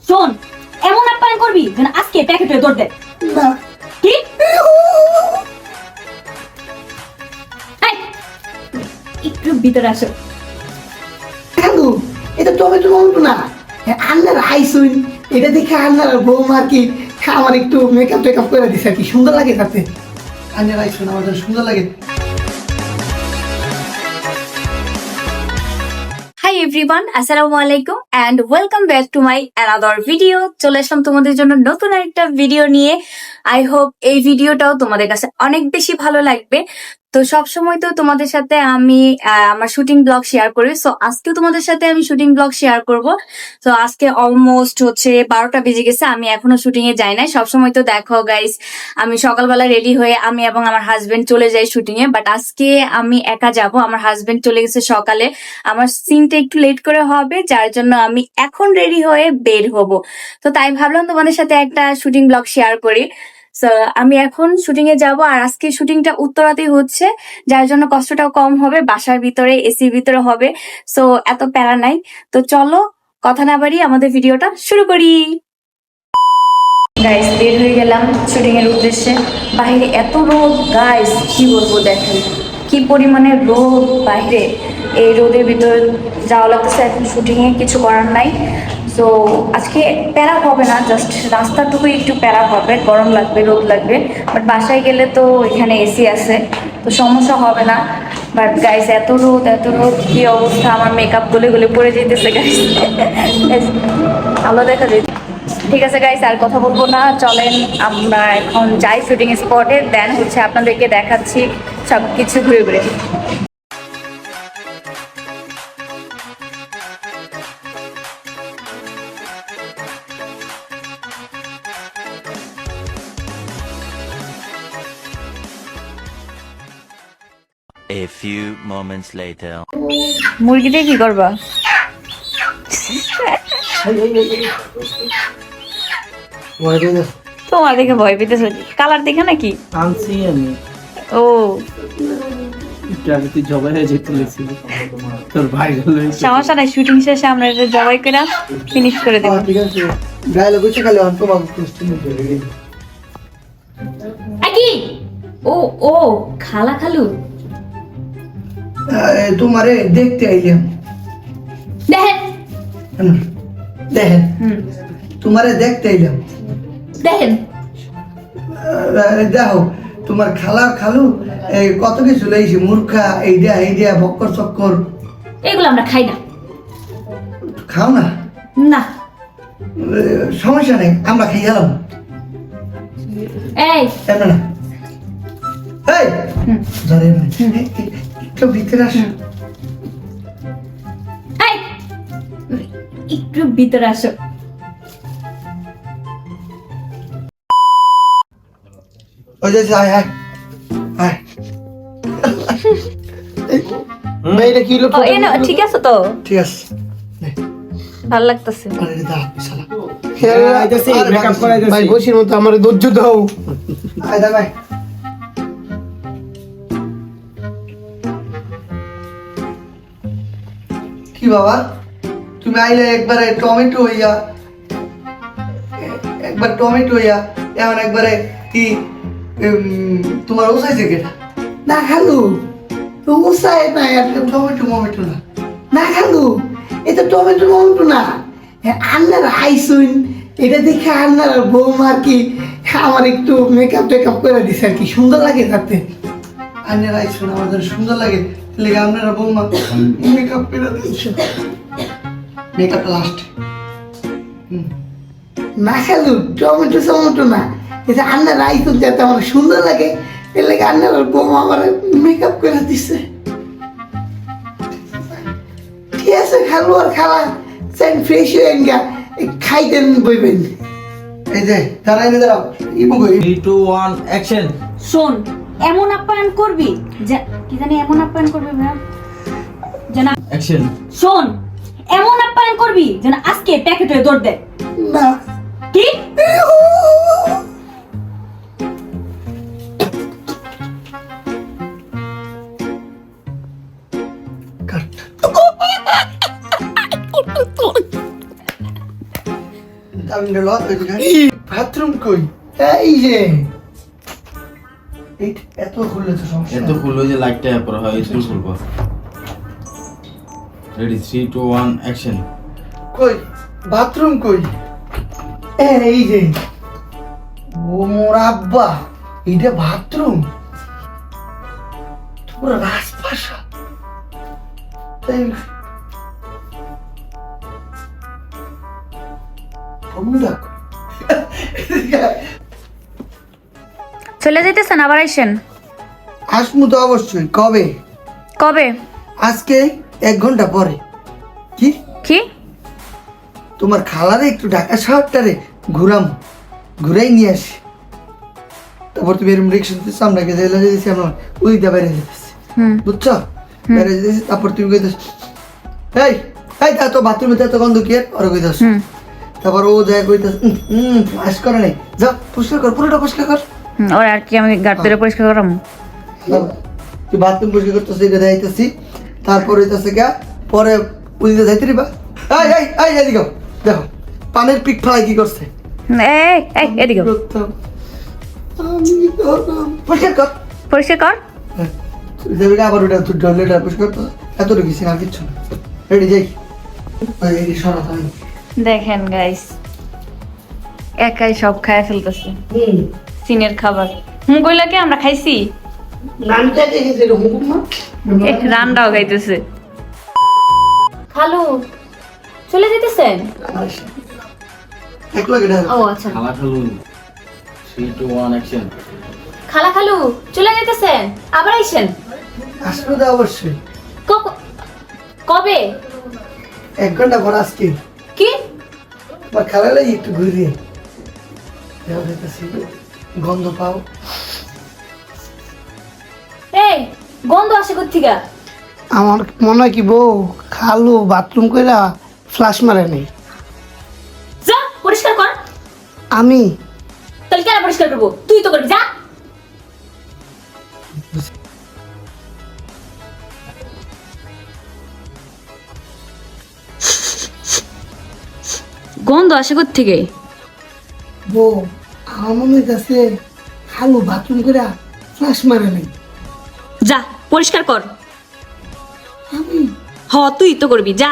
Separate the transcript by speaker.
Speaker 1: শোন, এমন আপ্যায়ন করবি যেন আজকে প্যাকেট হয়ে দৌড় দেয়।
Speaker 2: না
Speaker 1: কি? এই, একটু ভিতরে আসো।
Speaker 2: হ্যালো, এটা টমেটো টমেটো না, আন্নার আইসুইন। এটা দেখে আন্নার বৌমা আর কি আমার একটু মেকআপ টেকআপ করে দিছে আর কি, সুন্দর লাগে তাতে। আন্নার আইসুইন আমার জন্য সুন্দর লাগে।
Speaker 1: হাই এভরিওয়ান, আসসালামু আলাইকুম and welcome back to my another video. চলে আসলাম তোমাদের জন্য নতুন একটা ভিডিও নিয়ে। আই হোপ এই ভিডিওটাও তোমাদের কাছে অনেক বেশি ভালো লাগবে। তো সবসময় তো তোমাদের সাথে আমি আমার শুটিং ব্লগ শেয়ার করি, সো আজকেও তোমাদের সাথে আমি শুটিং ব্লগ শেয়ার করব। তো আজকে অলমোস্ট হচ্ছে 12টা বেজে গেছে, আমি এখনো শুটিং এ যাই নাই। সবসময় তো দেখো গাইস, আমি সকালবেলা রেডি হয়ে আমি এবং আমার হাজবেন্ড চলে যাই শুটিং এ, বাট আজকে আমি একা যাব। আমার হাজবেন্ড চলে গেছে সকালে, আমার সিনটা একটু লেট করে হবে, যার জন্য আমি এখন রেডি হয়ে বের হব। তো তাই ভাবলাম তোমাদের সাথে একটা শুটিং ব্লগ শেয়ার করি। So, আমি এখন শুটিং এ যাব, আর আজকে শুটিংটা উত্তরাতেই হচ্ছে, যার জন্য কষ্টটাও কম হবে, বাসার ভিতরে এসির ভিতরে হবে। সো এত প্যারা নাই। তো চলো কথা না বাড়িয়ে আমাদের ভিডিওটা শুরু করি। গাইস, বের হয়ে গেলাম শুটিং এর উদ্দেশ্যে। বাইরে এত রোদ গাইস, কি বলবো, দেখেন কি পরিমাণে রোদ বাইরে। এই রোদের ভিতর যাওয়া লাগতেছে এখন শুটিং এ, কিছু করার নাই। তো আজকে প্যারা হবে না, জাস্ট রাস্তাটুকু একটু প্যারা হবে, গরম লাগবে, রোদ লাগবে। বাট বাসায় গেলে তো এখানে এসি আছে, তো সমস্যা হবে না। বাট গাইস, এত রোদ, কি অবস্থা, আমার মেকআপ গলে গলে পড়ে যেতেছে গাইস। ভালো দেখা যায়। ঠিক আছে গাইস, আর কথা বলবো না, চলেন আমরা এখন যাই শুটিং স্পটে, দেন হচ্ছে আপনাদেরকে দেখাচ্ছি সবকিছু ঘুরে ঘুরে।
Speaker 3: A few moments later.
Speaker 1: মুরগি দিয়ে কি করবা? তোমার দেখে ভয় পেতেছ, কালার দেখে নাকি?
Speaker 4: আনছি আমি
Speaker 1: ও
Speaker 4: একটু জবাই হয়ে যেতে লেছি তোর ভাই
Speaker 1: সমস্যা নাই, শুটিং শেষে আমরা এটা জবাই করে ফিনিশ করে দেবো।
Speaker 2: ঠিক আছে, ডায়লগ হচ্ছে খালি অন্ত বাবু কোশ্চেন।
Speaker 1: কি? ও ও খালা খালু
Speaker 2: তোমারে দেখতে আইলাম।
Speaker 1: দেখেন।
Speaker 2: দেখেন, তোমারে দেখতে আইলাম।
Speaker 1: দেখেন
Speaker 2: দেখো তোমার খালার খালু কত কিছু লাইছে, মূর্খা, এইটা বক্কর চক্কর।
Speaker 1: এগুলো আমরা খাই না।
Speaker 2: খাও না?
Speaker 1: না।
Speaker 2: সমস্যা নেই, আমরা খাই গেলাম।
Speaker 1: এই
Speaker 2: এমন না, এই ধরে একটু ভিতরে আসো।
Speaker 1: এই একটু ভিতরে আসো।
Speaker 2: ওই যে আয় আয় আয়। মেয়েটা কি লোক?
Speaker 1: ও, এ নাও, ঠিক আছে তো?
Speaker 2: ঠিক আছে,
Speaker 1: ভালো লাগতেছে।
Speaker 2: আরে দাও শালা।
Speaker 4: আইতাছি,
Speaker 2: আরে
Speaker 4: makeup করাইতাছি।
Speaker 2: ভাই বসির মতো আমার ধৈর্য দাও। আয় দা ভাই। কি বাবা, তুমি আইলে একবারে টমেটো হইয়া, একবার টমেটো হইয়া, এমন একবারে কি তোমার উসাইছে কেটা? না খালু, উসাই না, টমেটো মমেটো না। না খালু, এটা টমেটো মমেটো না, আন্নার আইসুইন। এটা দেখে আন্নার বৌমা আর কি আমার একটু মেকআপ টেকআপ করে দিছে আর কি, সুন্দর লাগে তাতে। আন্নার আইসুইন আমার জন্য সুন্দর লাগে, লেগে আপনারা বৌমা মেকআপ করে দিচ্ছে। মেকআপটা লাস্ট। না খালু, টমেটো টমেটো না, এটা আন্নার আইসুইন যাতে আমার সুন্দর লাগে, এর লেগে আন্নার বৌমা আমার মেকআপ করে দিচ্ছে। ঠিক আছে খালু আর খালা, সেন ফ্রেশ হয়ে গা খাইতেন বইবেন। এই যে দাঁড়াই না, দাঁড়াও, ইমুগো
Speaker 4: 3 2 1 অ্যাকশন।
Speaker 1: শোন, এমন আপ্যায়ন করবি যে কি জানি, এমন আপ্যায়ন করবি ভাই যেন,
Speaker 4: অ্যাকশন।
Speaker 1: শোন, এমন আপ্যায়ন করবি যেন আজকে প্যাকেট হয়ে দৌড় দেয়।
Speaker 2: না
Speaker 1: কি?
Speaker 2: চাবিটা ল ওই জায়গায়। বাথরুম কই? এই যে এই এত খুললে তো সমস্যা
Speaker 5: এত খুললো যে লাইটটা পর হয় স্কুল খুলবো রেডি 3 2 1 অ্যাকশন
Speaker 2: কই বাথরুম কই? এই যে ও মোর আব্বা এটা বাথরুম পুরো রাজপাশা তাই বন্ধা
Speaker 1: চলে যাইতেছেন আবার আইসেন?
Speaker 2: আসমু তো অবশ্যই। কবে?
Speaker 1: কবে?
Speaker 2: আজকে 1 ঘন্টা পরে। কি
Speaker 1: কি?
Speaker 2: তোমার খালারে একটু ঢাকা শহরটারে ঘুরাই নিয়ে আসি। তারপর তুমি এরকম রিক্সা দিতেছো, আমরা গেছে যেতেছি, আমরা ওইটা বাইরে যেতেছি, বুঝছো? বাইরে যেতেছি, তারপর তুমি কইতেছ এই এই তা তো বাথরুমে এত গন্ধ কি আর ওরা কইতেছ। তারপর ও যায় কইতেছ ফ্লাশ করে নাই, যা পরিষ্কার কর, পুরোটা পরিষ্কার কর।
Speaker 1: ওর আর কি আমি গাড় ধরে পরিষ্কার করাম?
Speaker 2: তুই বাথরুম পরিষ্কার করতেছিস, এটা দেখাইতেছি। তারপর হইতেছে গা পরে ওইদিকে যাইতে দিবা। এই এই এই এদিকে দেখো পানের পিক ফেলাই কি করছে।
Speaker 1: এই এই এদিকে
Speaker 2: আমি পরিষ্কার কর,
Speaker 1: পরিষ্কার কর।
Speaker 2: যাবে আবার ওটা তুই ডলেটা পরিষ্কার কর। এতটুকু কিছু আর কিচ্ছু না। রেডি যাই এই সরা তাই।
Speaker 1: দেখেন গাইস, একাই সব খায় ফেলতেছে সিনের খাবার। কইলা কি আমরা খাইছি?
Speaker 2: নামটা দেখেছি এরকম না
Speaker 1: রান্নাও খাইতেছে। খালু চলে যেতেছেন?
Speaker 2: একলা গেটা
Speaker 1: ও আচ্ছা।
Speaker 5: খালা খালু 3 2 1 অ্যাকশন
Speaker 1: খালা খালু চলে যেতেছেন আবার আইসেন?
Speaker 2: আসবে তো অবশ্যই।
Speaker 1: কবে?
Speaker 2: 1 ঘন্টা পর আজকে।
Speaker 1: কি?
Speaker 2: বা খালা লাগি একটু ঘুরিয়ে গন্ধ পাও।
Speaker 1: এই গন্ধ আসে কোত্থেকে?
Speaker 6: আমার মনে হয় কি বউ খালু বাথরুম কইরা ফ্লাশ মারে নাই।
Speaker 1: যা পরিষ্কার কর।
Speaker 6: আমি
Speaker 1: তাহলে কেন পরিষ্কার করবো? তুই তো করবি, যা। গন্ধ আসে কোত্থেকে?
Speaker 6: বউ আমার মনে হইতাছে খালু বাথরুম কইরা ফ্লাশ মারে নাই।
Speaker 1: যা পরিষ্কার কর।
Speaker 6: আমি
Speaker 1: হ তুই তো করবি, যা।